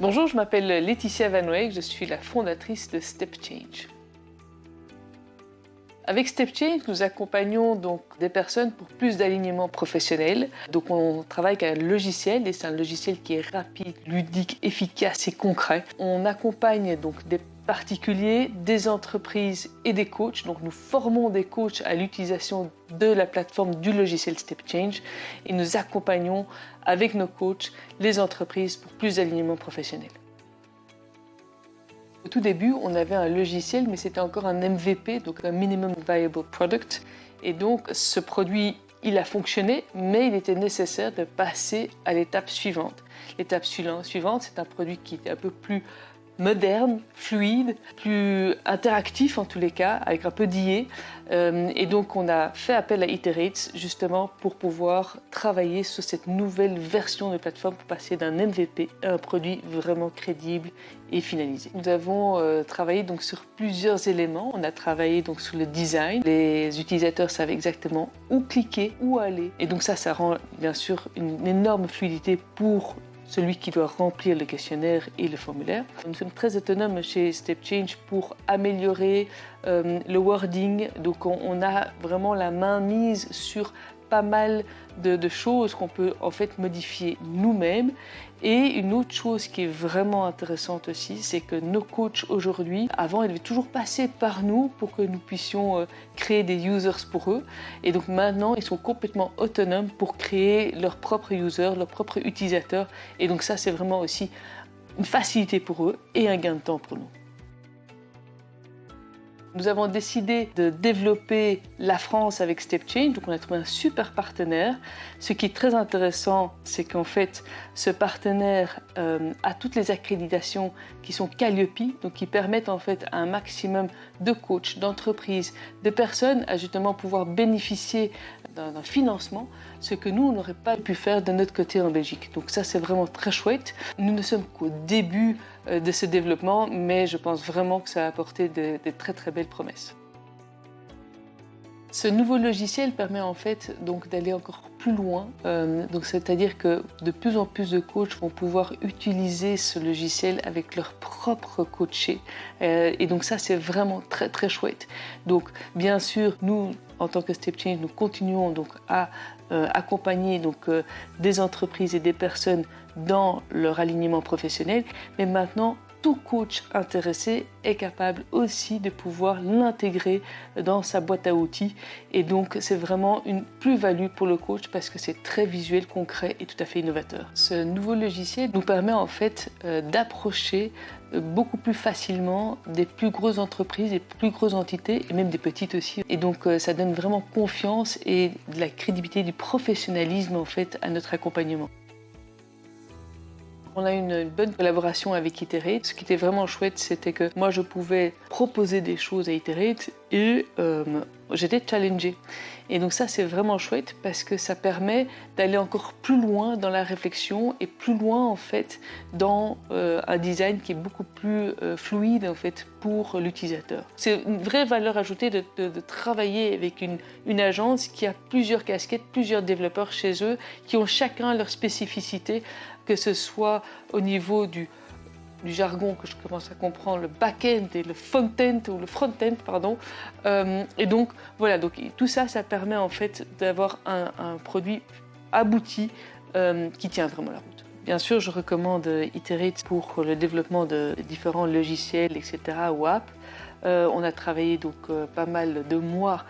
Bonjour, je m'appelle Laetitia Van Weyck, je suis la fondatrice de StepChange. Avec StepChange, nous accompagnons donc des personnes pour plus d'alignement professionnel. Donc on travaille avec un logiciel et c'est un logiciel qui est rapide, ludique, efficace et concret. On accompagne donc des particuliers, des entreprises et des coachs. Donc nous formons des coachs à l'utilisation de la plateforme du logiciel StepChange et nous accompagnons avec nos coachs les entreprises pour plus d'alignement professionnel. Au tout début, on avait un logiciel, mais c'était encore un MVP, donc un Minimum Viable Product. Et donc, ce produit, il a fonctionné, mais il était nécessaire de passer à l'étape suivante. L'étape suivante, c'est un produit qui est un peu plus moderne, fluide, plus interactif en tous les cas, avec un peu d'IA. Et donc on a fait appel à Iterate justement pour pouvoir travailler sur cette nouvelle version de plateforme pour passer d'un MVP à un produit vraiment crédible et finalisé. Nous avons travaillé donc sur plusieurs éléments. On a travaillé donc sur le design. Les utilisateurs savent exactement où cliquer, où aller. Et donc ça rend bien sûr une énorme fluidité pour celui qui doit remplir le questionnaire et le formulaire. Nous sommes très autonomes chez StepChange pour améliorer le wording. Donc on a vraiment la main mise sur pas mal de choses qu'on peut en fait modifier nous-mêmes. Et une autre chose qui est vraiment intéressante aussi, c'est que nos coachs aujourd'hui, avant ils devaient toujours passer par nous pour que nous puissions créer des users pour eux. Et donc maintenant ils sont complètement autonomes pour créer leurs propres users, leurs propres utilisateurs. Et donc ça c'est vraiment aussi une facilité pour eux et un gain de temps pour nous. Nous avons décidé de développer la France avec StepChange, donc on a trouvé un super partenaire. Ce qui est très intéressant, c'est qu'en fait, ce partenaire a toutes les accréditations qui sont Calliope, donc qui permettent en fait à un maximum de coachs, d'entreprises, de personnes à justement pouvoir bénéficier d'un financement, ce que nous, on n'aurait pas pu faire de notre côté en Belgique. Donc ça, c'est vraiment très chouette. Nous ne sommes qu'au début de ce développement, mais je pense vraiment que ça a apporté de très très belles promesses. Ce nouveau logiciel permet en fait donc d'aller encore plus loin, c'est-à-dire que de plus en plus de coachs vont pouvoir utiliser ce logiciel avec leur propre coaché, et donc ça c'est vraiment très très chouette. Donc bien sûr nous en tant que StepChange nous continuons donc à accompagner donc des entreprises et des personnes dans leur alignement professionnel, mais maintenant tout coach intéressé est capable aussi de pouvoir l'intégrer dans sa boîte à outils. Et donc, c'est vraiment une plus-value pour le coach parce que c'est très visuel, concret et tout à fait innovateur. Ce nouveau logiciel nous permet en fait d'approcher beaucoup plus facilement des plus grosses entreprises, des plus grosses entités et même des petites aussi. Et donc, ça donne vraiment confiance et de la crédibilité, du professionnalisme en fait à notre accompagnement. On a une bonne collaboration avec Iterate. Ce qui était vraiment chouette, c'était que moi je pouvais proposer des choses à Iterate et j'étais challengée. Et donc ça c'est vraiment chouette parce que ça permet d'aller encore plus loin dans la réflexion et plus loin en fait dans un design qui est beaucoup plus fluide en fait pour l'utilisateur. C'est une vraie valeur ajoutée de travailler avec une agence qui a plusieurs casquettes, plusieurs développeurs chez eux qui ont chacun leur spécificité, que ce soit au niveau du jargon que je commence à comprendre, le back-end et le front-end, ou le front-end, pardon. Et donc, voilà, donc, tout ça, ça permet en fait d'avoir un produit abouti qui tient vraiment la route. Bien sûr, je recommande Iterate pour le développement de différents logiciels, etc. ou apps. On a travaillé donc pas mal de mois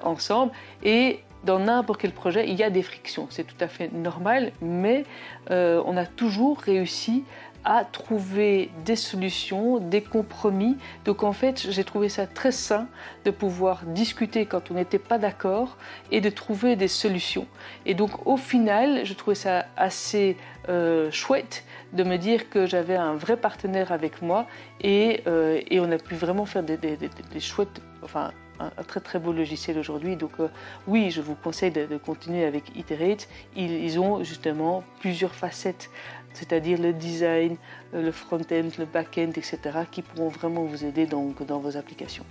ensemble et dans n'importe quel projet, il y a des frictions. C'est tout à fait normal, mais on a toujours réussi à trouver des solutions, des compromis. Donc en fait, j'ai trouvé ça très sain de pouvoir discuter quand on n'était pas d'accord et de trouver des solutions. Et donc au final, je trouvais ça assez chouette de me dire que j'avais un vrai partenaire avec moi et on a pu vraiment faire des chouettes, enfin un très très beau logiciel aujourd'hui. Donc oui, je vous conseille de continuer avec Iterate. Ils ont justement plusieurs facettes, c'est-à-dire le design, le front-end, le back-end, etc. qui pourront vraiment vous aider dans vos applications.